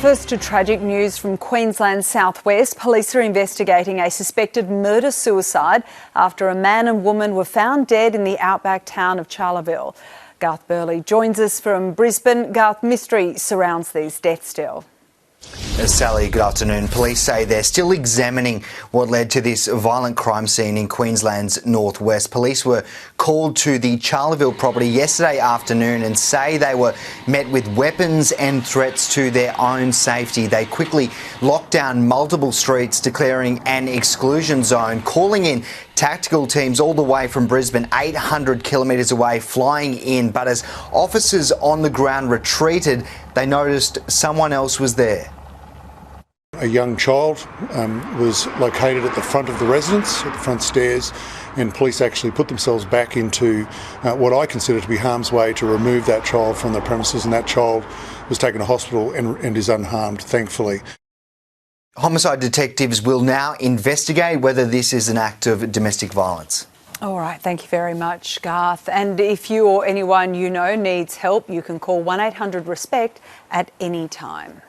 First to tragic news from Queensland's southwest. Police are investigating a suspected murder-suicide after a man and woman were found dead in the outback town of Charleville. Garth Burley joins us from Brisbane. Garth, mystery surrounds these deaths still. Sally, good afternoon. Police say they're still examining what led to this violent crime scene in Queensland's northwest. Police were called to the Charleville property yesterday afternoon and say they were met with weapons and threats to their own safety. They quickly locked down multiple streets, declaring an exclusion zone, calling in tactical teams all the way from Brisbane, 800 kilometres away, flying in. But as officers on the ground retreated, they noticed someone else was there. A young child was located at the front of the residence, at the front stairs, and police actually put themselves back into what I consider to be harm's way to remove that child from the premises, and that child was taken to hospital and is unharmed, thankfully. Homicide detectives will now investigate whether this is an act of domestic violence. All right, thank you very much, Garth. And if you or anyone you know needs help, you can call 1-800-RESPECT at any time.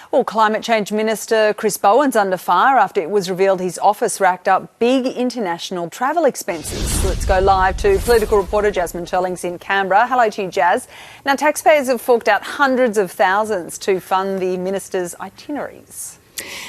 Well, Climate Change Minister Chris Bowen's under fire after it was revealed his office racked up big international travel expenses. Let's go live to political reporter Jasmine Turlings in Canberra. Hello to you, Jazz. Now, taxpayers have forked out hundreds of thousands to fund the minister's itineraries.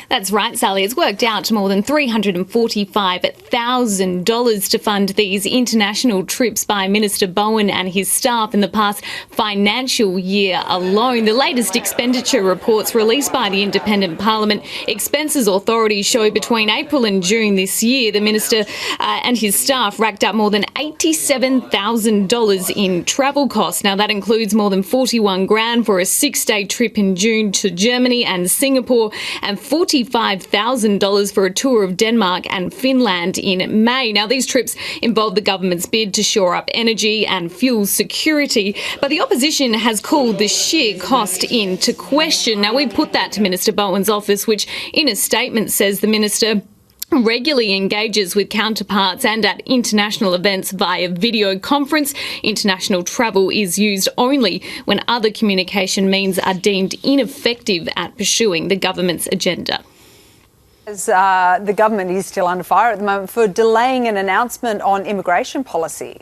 That's right, Sally. It's worked out to more than $345,000 to fund these international trips by Minister Bowen and his staff in the past financial year alone. The latest expenditure reports released by the Independent Parliament Expenses Authority show between April and June this year, the minister and his staff racked up more than $87,000 in travel costs. Now, that includes more than $41,000 for a 6-day trip in June to Germany and Singapore, and $45,000 for a tour of Denmark and Finland in May. Now, these trips involve the government's bid to shore up energy and fuel security, but the opposition has called the sheer cost into question. Now, we put that to Minister Bowen's office, which in a statement says the minister regularly engages with counterparts and at international events via video conference. International travel is used only when other communication means are deemed ineffective at pursuing the government's agenda. As the government is still under fire at the moment for delaying an announcement on immigration policy.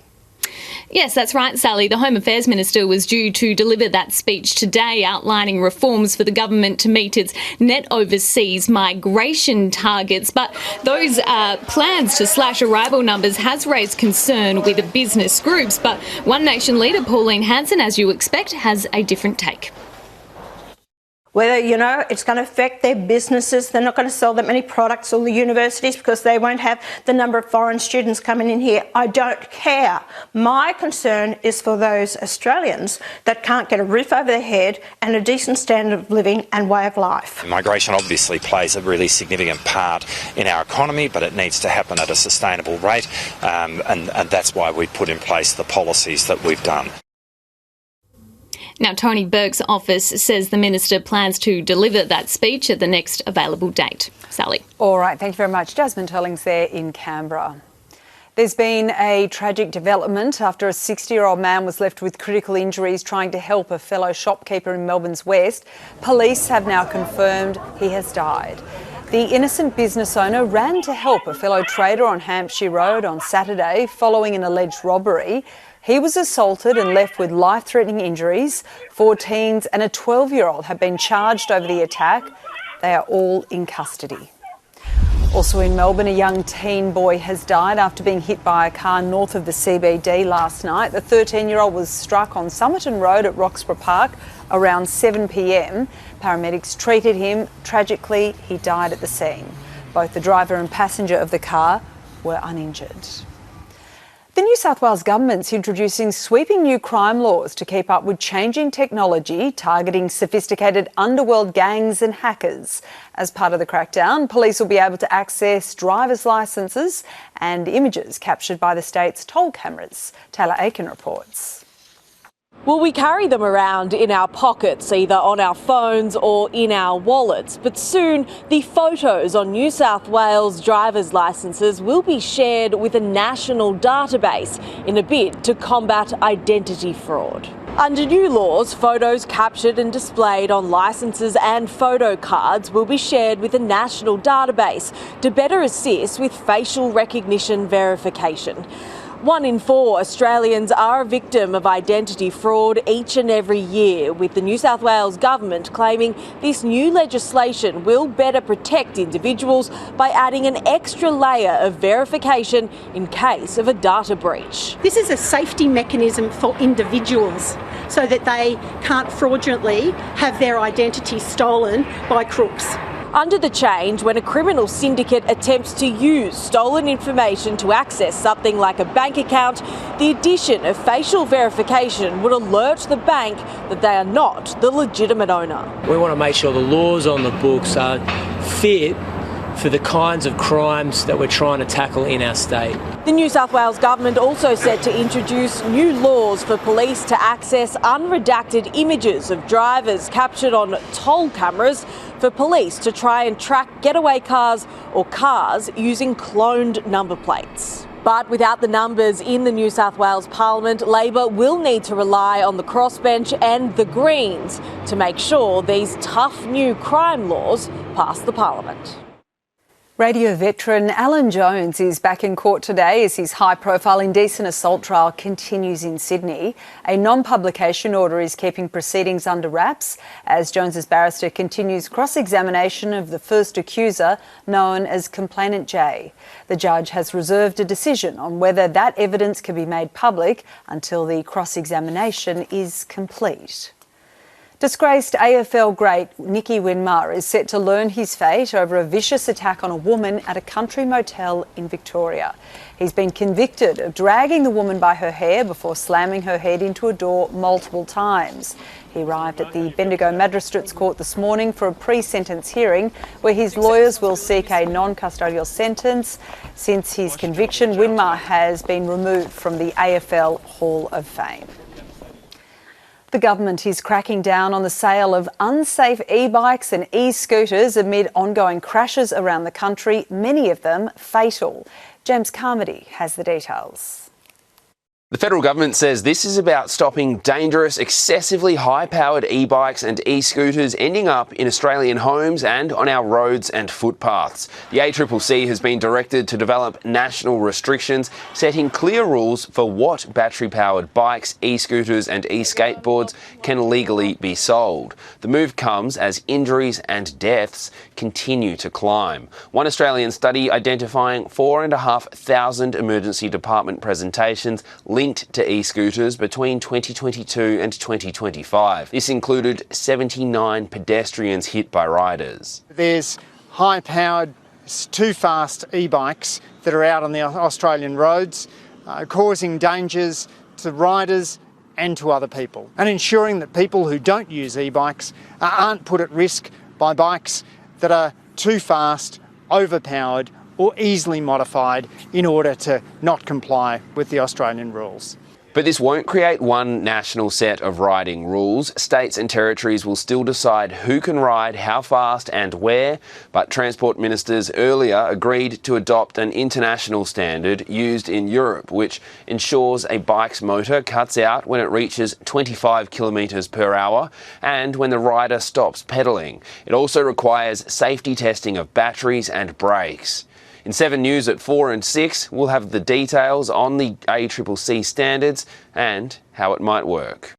Yes, that's right, Sally. The Home Affairs Minister was due to deliver that speech today outlining reforms for the government to meet its net overseas migration targets. But those plans to slash arrival numbers has raised concern with the business groups. But One Nation leader Pauline Hanson, as you expect, has a different take. Whether, it's going to affect their businesses. They're not going to sell that many products, or the universities, because they won't have the number of foreign students coming in here. I don't care. My concern is for those Australians that can't get a roof over their head and a decent standard of living and way of life. Migration obviously plays a really significant part in our economy, but it needs to happen at a sustainable rate, and that's why we put in place the policies that we've done. Now, Tony Burke's office says the minister plans to deliver that speech at the next available date. Sally. All right, thank you very much. Jasmine Turlings there in Canberra. There's been a tragic development after a 60-year-old man was left with critical injuries trying to help a fellow shopkeeper in Melbourne's west. Police have now confirmed he has died. The innocent business owner ran to help a fellow trader on Hampshire Road on Saturday following an alleged robbery. He was assaulted and left with life-threatening injuries. 4 teens and a 12-year-old have been charged over the attack. They are all in custody. Also in Melbourne, a young teen boy has died after being hit by a car north of the CBD last night. The 13-year-old was struck on Somerton Road at Roxburgh Park around 7 p.m. Paramedics treated him. Tragically, he died at the scene. Both the driver and passenger of the car were uninjured. The New South Wales government's introducing sweeping new crime laws to keep up with changing technology, targeting sophisticated underworld gangs and hackers. As part of the crackdown, police will be able to access driver's licences and images captured by the state's toll cameras. Taylor Aiken reports. Well, we carry them around in our pockets, either on our phones or in our wallets. But soon, the photos on New South Wales driver's licences will be shared with a national database in a bid to combat identity fraud. Under new laws, photos captured and displayed on licences and photo cards will be shared with a national database to better assist with facial recognition verification. 1 in 4 Australians are a victim of identity fraud each and every year, with the New South Wales government claiming this new legislation will better protect individuals by adding an extra layer of verification in case of a data breach. This is a safety mechanism for individuals so that they can't fraudulently have their identity stolen by crooks. Under the change, when a criminal syndicate attempts to use stolen information to access something like a bank account, the addition of facial verification would alert the bank that they are not the legitimate owner. We want to make sure the laws on the books are fit for the kinds of crimes that we're trying to tackle in our state. The New South Wales government also set to introduce new laws for police to access unredacted images of drivers captured on toll cameras for police to try and track getaway cars or cars using cloned number plates. But without the numbers in the New South Wales Parliament, Labor will need to rely on the crossbench and the Greens to make sure these tough new crime laws pass the Parliament. Radio veteran Alan Jones is back in court today as his high-profile indecent assault trial continues in Sydney. A non-publication order is keeping proceedings under wraps as Jones's barrister continues cross-examination of the first accuser, known as Complainant J. The judge has reserved a decision on whether that evidence can be made public until the cross-examination is complete. Disgraced AFL great Nicky Winmar is set to learn his fate over a vicious attack on a woman at a country motel in Victoria. He's been convicted of dragging the woman by her hair before slamming her head into a door multiple times. He arrived at the Bendigo Magistrates Court this morning for a pre-sentence hearing where his lawyers will seek a non-custodial sentence. Since his conviction, Winmar has been removed from the AFL Hall of Fame. The government is cracking down on the sale of unsafe e-bikes and e-scooters amid ongoing crashes around the country, many of them fatal. James Carmody has the details. The federal government says this is about stopping dangerous, excessively high-powered e-bikes and e-scooters ending up in Australian homes and on our roads and footpaths. The ACCC has been directed to develop national restrictions, setting clear rules for what battery-powered bikes, e-scooters and e-skateboards can legally be sold. The move comes as injuries and deaths continue to climb. One Australian study identifying 4,500 emergency department presentations linked to e-scooters between 2022 and 2025. This included 79 pedestrians hit by riders. There's high-powered, too fast e-bikes that are out on the Australian roads, causing dangers to riders and to other people, and ensuring that people who don't use e-bikes aren't put at risk by bikes that are too fast, overpowered or easily modified in order to not comply with the Australian rules. But this won't create one national set of riding rules. States and territories will still decide who can ride, how fast and where, but transport ministers earlier agreed to adopt an international standard used in Europe, which ensures a bike's motor cuts out when it reaches 25 kilometres per hour and when the rider stops pedalling. It also requires safety testing of batteries and brakes. In 7 News at 4 and 6, we'll have the details on the ACCC standards and how it might work.